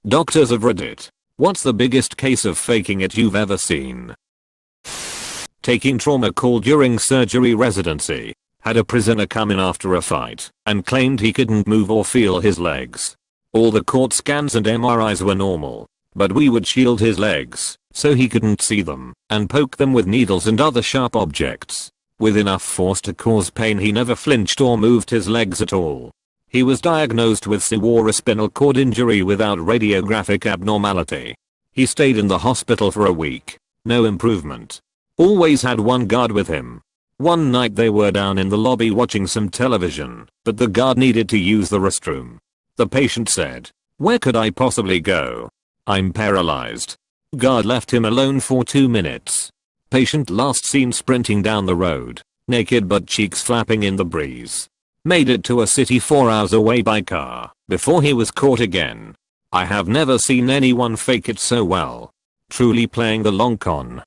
Doctors of Reddit. What's the biggest case of faking it you've ever seen? Taking trauma call during surgery residency. Had a prisoner come in after a fight and claimed he couldn't move or feel his legs. All the CT scans and MRIs were normal, but we would shield his legs so he couldn't see them and poke them with needles and other sharp objects. With enough force to cause pain, he never flinched or moved his legs at all. He was diagnosed with severe spinal cord injury without radiographic abnormality. He stayed in the hospital for a week. No improvement. Always had one guard with him. One night they were down in the lobby watching some television, but the guard needed to use the restroom. The patient said, "Where could I possibly go? I'm paralyzed." Guard left him alone for 2 minutes. Patient last seen sprinting down the road, naked but cheeks flapping in the breeze. Made it to a city 4 hours away by car before he was caught again. I have never seen anyone fake it so well. Truly playing the long con.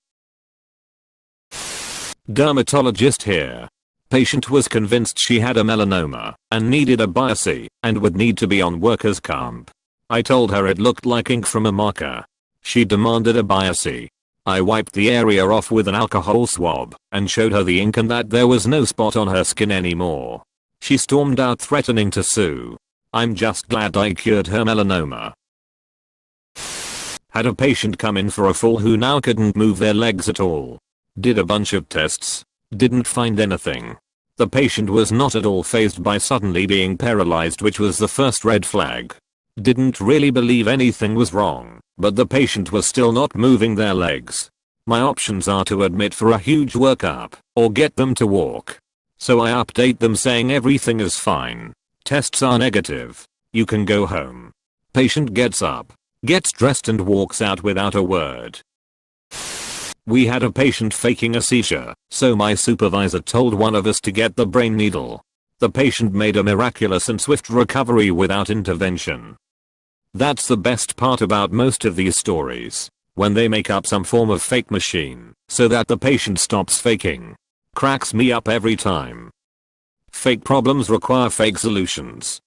Dermatologist here. Patient was convinced she had a melanoma and needed a biopsy and would need to be on workers' comp. I told her it looked like ink from a marker. She demanded a biopsy. I wiped the area off with an alcohol swab and showed her the ink and that there was no spot on her skin anymore. She stormed out threatening to sue. I'm just glad I cured her melanoma. Had a patient come in for a fall who now couldn't move their legs at all. Did a bunch of tests. Didn't find anything. The patient was not at all fazed by suddenly being paralyzed, which was the first red flag. Didn't really believe anything was wrong, but the patient was still not moving their legs. My options are to admit for a huge workup or get them to walk. So I update them saying everything is fine. Tests are negative. You can go home. Patient gets up, gets dressed and walks out without a word. We had a patient faking a seizure, so my supervisor told one of us to get the brain needle. The patient made a miraculous and swift recovery without intervention. That's the best part about most of these stories. When they make up some form of fake machine so that the patient stops faking. Cracks me up every time. Fake problems require fake solutions.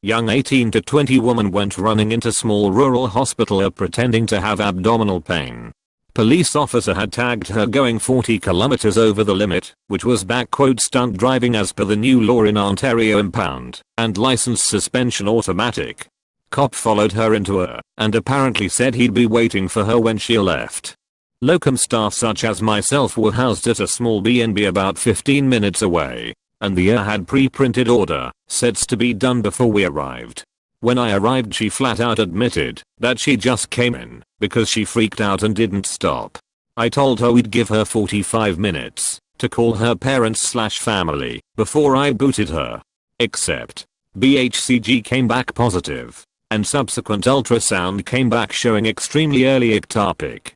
Young 18 to 20 woman went running into small rural hospital pretending to have abdominal pain. Police officer had tagged her going 40 kilometers over the limit, which was "stunt driving" as per the new law in Ontario, impound and license suspension automatic. Cop followed her into her and apparently said he'd be waiting for her when she left. Locum staff such as myself were housed at a small B&B about 15 minutes away, and the had pre-printed order sets to be done before we arrived. When I arrived, she flat out admitted that she just came in because she freaked out and didn't stop. I told her we'd give her 45 minutes to call her parents/family before I booted her. Except BHCG came back positive, and subsequent ultrasound came back showing extremely early ectopic.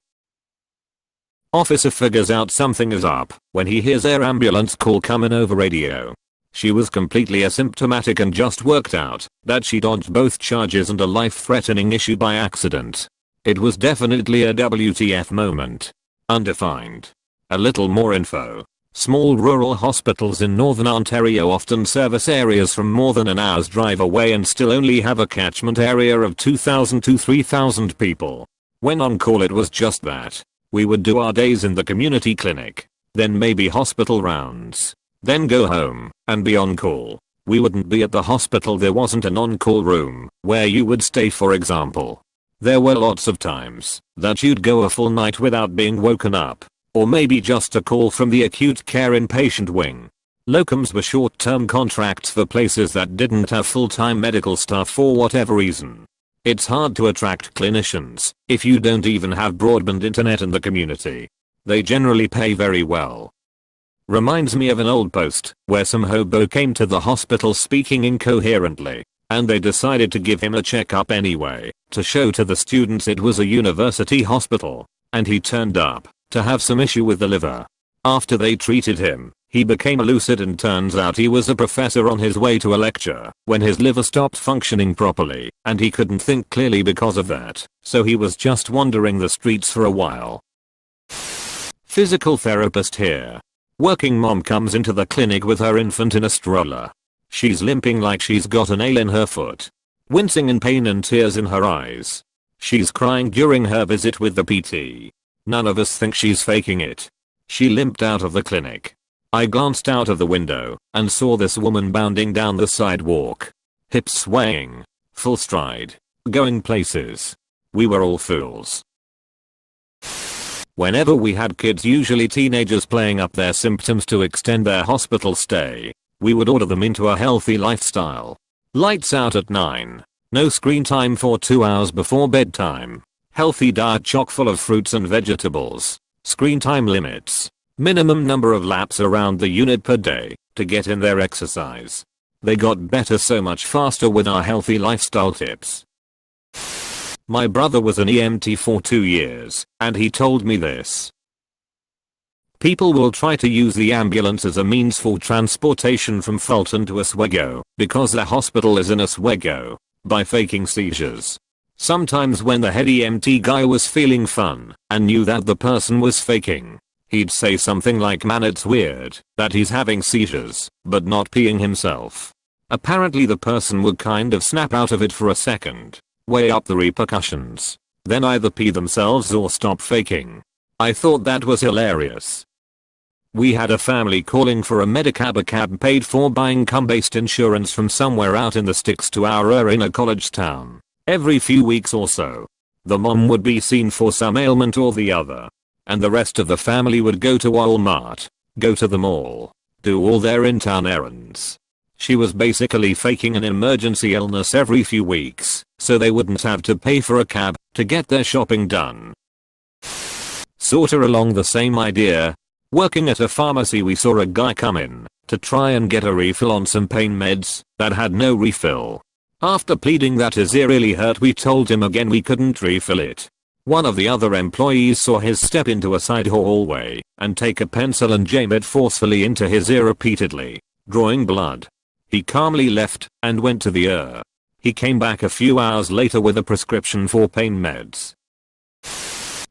Officer figures out something is up when he hears air ambulance call coming over radio. She was completely asymptomatic and just worked out that she dodged both charges and a life-threatening issue by accident. It was definitely a WTF moment. Undefined. A little more info. Small rural hospitals in northern Ontario often service areas from more than an hour's drive away and still only have a catchment area of 2,000 to 3,000 people. When on call it was just that. We would do our days in the community clinic, then maybe hospital rounds, then go home and be on call. We wouldn't be at the hospital. There wasn't an on-call room where you would stay, for example. There were lots of times that you'd go a full night without being woken up, or maybe just a call from the acute care inpatient wing. Locums were short-term contracts for places that didn't have full-time medical staff for whatever reason. It's hard to attract clinicians if you don't even have broadband internet in the community. They generally pay very well. Reminds me of an old post where some hobo came to the hospital speaking incoherently, and they decided to give him a checkup anyway to show to the students it was a university hospital, and he turned up to have some issue with the liver. After they treated him, he became lucid and turns out he was a professor on his way to a lecture when his liver stopped functioning properly and he couldn't think clearly because of that, so he was just wandering the streets for a while. Physical therapist here. Working mom comes into the clinic with her infant in a stroller. She's limping like she's got a nail in her foot. wincing in pain and tears in her eyes. She's crying during her visit with the PT. None of us think she's faking it. She limped out of the clinic. I glanced out of the window and saw this woman bounding down the sidewalk. Hips swaying. Full stride. Going places. We were all fools. Whenever we had kids, usually teenagers, playing up their symptoms to extend their hospital stay, we would order them into a healthy lifestyle. Lights out at 9. No screen time for 2 hours before bedtime. Healthy diet chock full of fruits and vegetables. Screen time limits. Minimum number of laps around the unit per day to get in their exercise. They got better so much faster with our healthy lifestyle tips. My brother was an EMT for 2 years, and he told me this. People will try to use the ambulance as a means for transportation from Fulton to Oswego, because the hospital is in Oswego, by faking seizures. Sometimes when the head EMT guy was feeling fun and knew that the person was faking, he'd say something like, "Man, it's weird that he's having seizures, but not peeing himself." Apparently the person would kind of snap out of it for a second, weigh up the repercussions, then either pee themselves or stop faking. I thought that was hilarious. We had a family calling for a Medicab, a cab paid for by income-based insurance from somewhere out in the sticks to our inner college town. Every few weeks or so, the mom would be seen for some ailment or the other, and the rest of the family would go to Walmart, go to the mall, do all their in-town errands. She was basically faking an emergency illness every few weeks, so they wouldn't have to pay for a cab to get their shopping done. Sorta along the same idea, working at a pharmacy, we saw a guy come in to try and get a refill on some pain meds that had no refill. After pleading that his ear really hurt, we told him again we couldn't refill it. One of the other employees saw his step into a side hallway and take a pencil and jam it forcefully into his ear repeatedly, drawing blood. He calmly left and went to the ER. He came back a few hours later with a prescription for pain meds.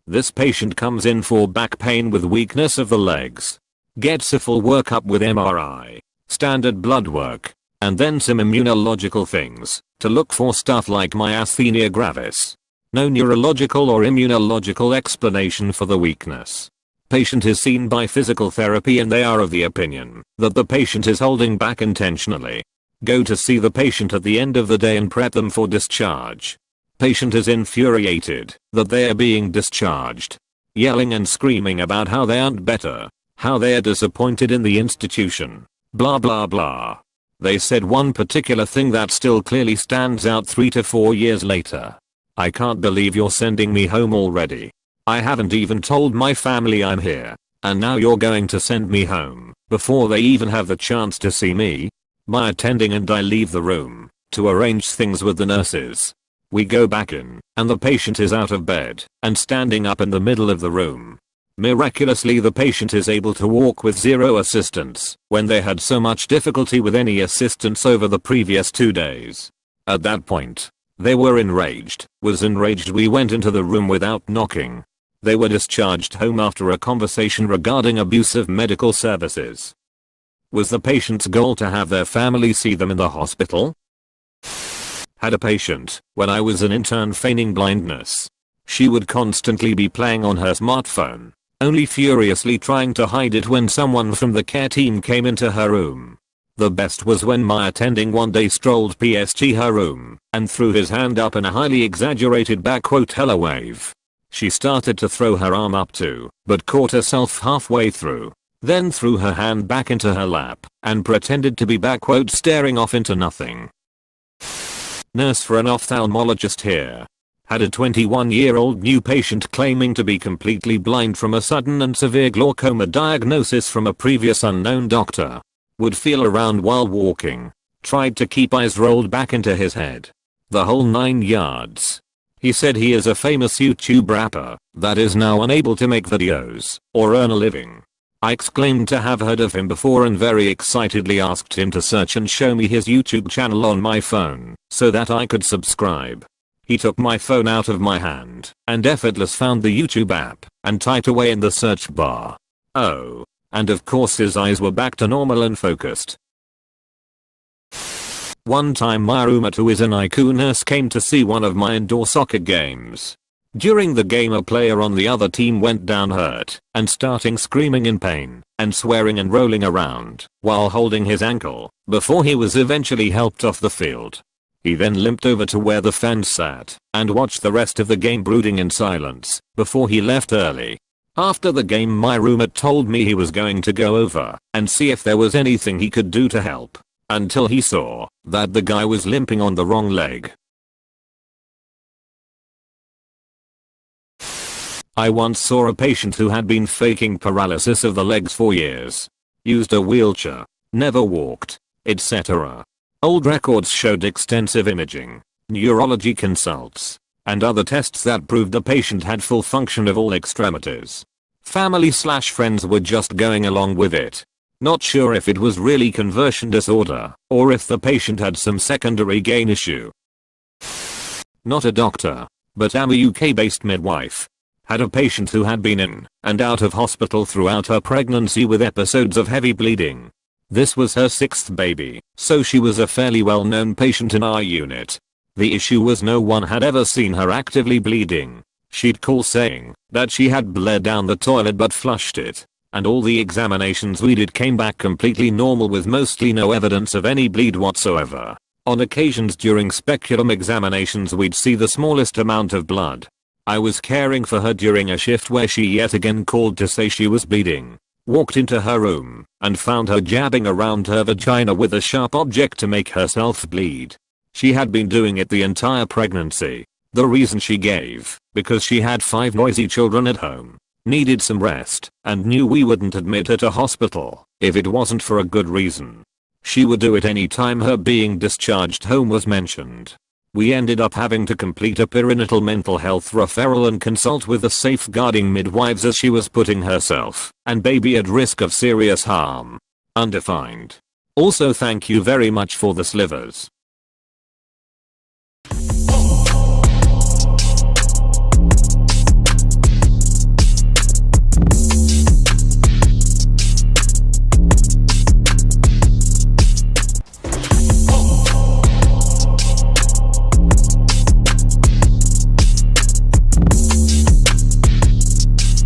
This patient comes in for back pain with weakness of the legs. Gets a full workup with MRI, standard blood work, and then some immunological things to look for stuff like myasthenia gravis. No neurological or immunological explanation for the weakness. Patient is seen by physical therapy and they are of the opinion that the patient is holding back intentionally. Go to see the patient at the end of the day and prep them for discharge. Patient is infuriated that they are being discharged. Yelling and screaming about how they aren't better, how they are disappointed in the institution, blah blah blah. They said one particular thing that still clearly stands out 3 to 4 years later. "I can't believe you're sending me home already. I haven't even told my family I'm here, and now you're going to send me home before they even have the chance to see me." My attending and I leave the room to arrange things with the nurses. We go back in, and the patient is out of bed and standing up in the middle of the room. Miraculously, the patient is able to walk with zero assistance when they had so much difficulty with any assistance over the previous 2 days. At that point, they were enraged. We went into the room without knocking. They were discharged home after a conversation regarding abuse of medical services. Was the patient's goal to have their family see them in the hospital? Had a patient when I was an intern feigning blindness. She would constantly be playing on her smartphone, only furiously trying to hide it when someone from the care team came into her room. The best was when my attending one day strolled past her room and threw his hand up in a highly exaggerated "hello wave." She started to throw her arm up too, but caught herself halfway through, then threw her hand back into her lap and pretended to be "staring off into nothing." Nurse for an ophthalmologist here. Had a 21-year-old new patient claiming to be completely blind from a sudden and severe glaucoma diagnosis from a previous unknown doctor. Would feel around while walking. Tried to keep eyes rolled back into his head. The whole 9 yards. He said he is a famous YouTube rapper that is now unable to make videos or earn a living. I exclaimed to have heard of him before and very excitedly asked him to search and show me his YouTube channel on my phone so that I could subscribe. He took my phone out of my hand and effortless found the YouTube app and typed away in the search bar. Oh. And of course his eyes were back to normal and focused. One time my roommate, who is an ICU nurse, came to see one of my indoor soccer games. During the game, a player on the other team went down hurt and starting screaming in pain and swearing and rolling around while holding his ankle before he was eventually helped off the field. He then limped over to where the fans sat and watched the rest of the game brooding in silence before he left early. After the game, my roommate told me he was going to go over and see if there was anything he could do to help, until he saw that the guy was limping on the wrong leg. I once saw a patient who had been faking paralysis of the legs for years. Used a wheelchair, never walked, etc. Old records showed extensive imaging, neurology consults, and other tests that proved the patient had full function of all extremities. Family/friends were just going along with it, not sure if it was really conversion disorder or if the patient had some secondary gain issue. Not a doctor, but am a UK-based midwife. Had a patient who had been in and out of hospital throughout her pregnancy with episodes of heavy bleeding. This was her 6th baby, so she was a fairly well-known patient in our unit. The issue was no one had ever seen her actively bleeding. She'd call saying that she had bled down the toilet but flushed it, and all the examinations we did came back completely normal with mostly no evidence of any bleed whatsoever. On occasions during speculum examinations we'd see the smallest amount of blood. I was caring for her during a shift where she yet again called to say she was bleeding. Walked into her room and found her jabbing around her vagina with a sharp object to make herself bleed. She had been doing it the entire pregnancy. The reason she gave, because she had 5 noisy children at home, needed some rest, and knew we wouldn't admit her to hospital if it wasn't for a good reason. She would do it any time her being discharged home was mentioned. We ended up having to complete a perinatal mental health referral and consult with the safeguarding midwives as she was putting herself and baby at risk of serious harm. Undefined. Also, thank you very much for the slivers.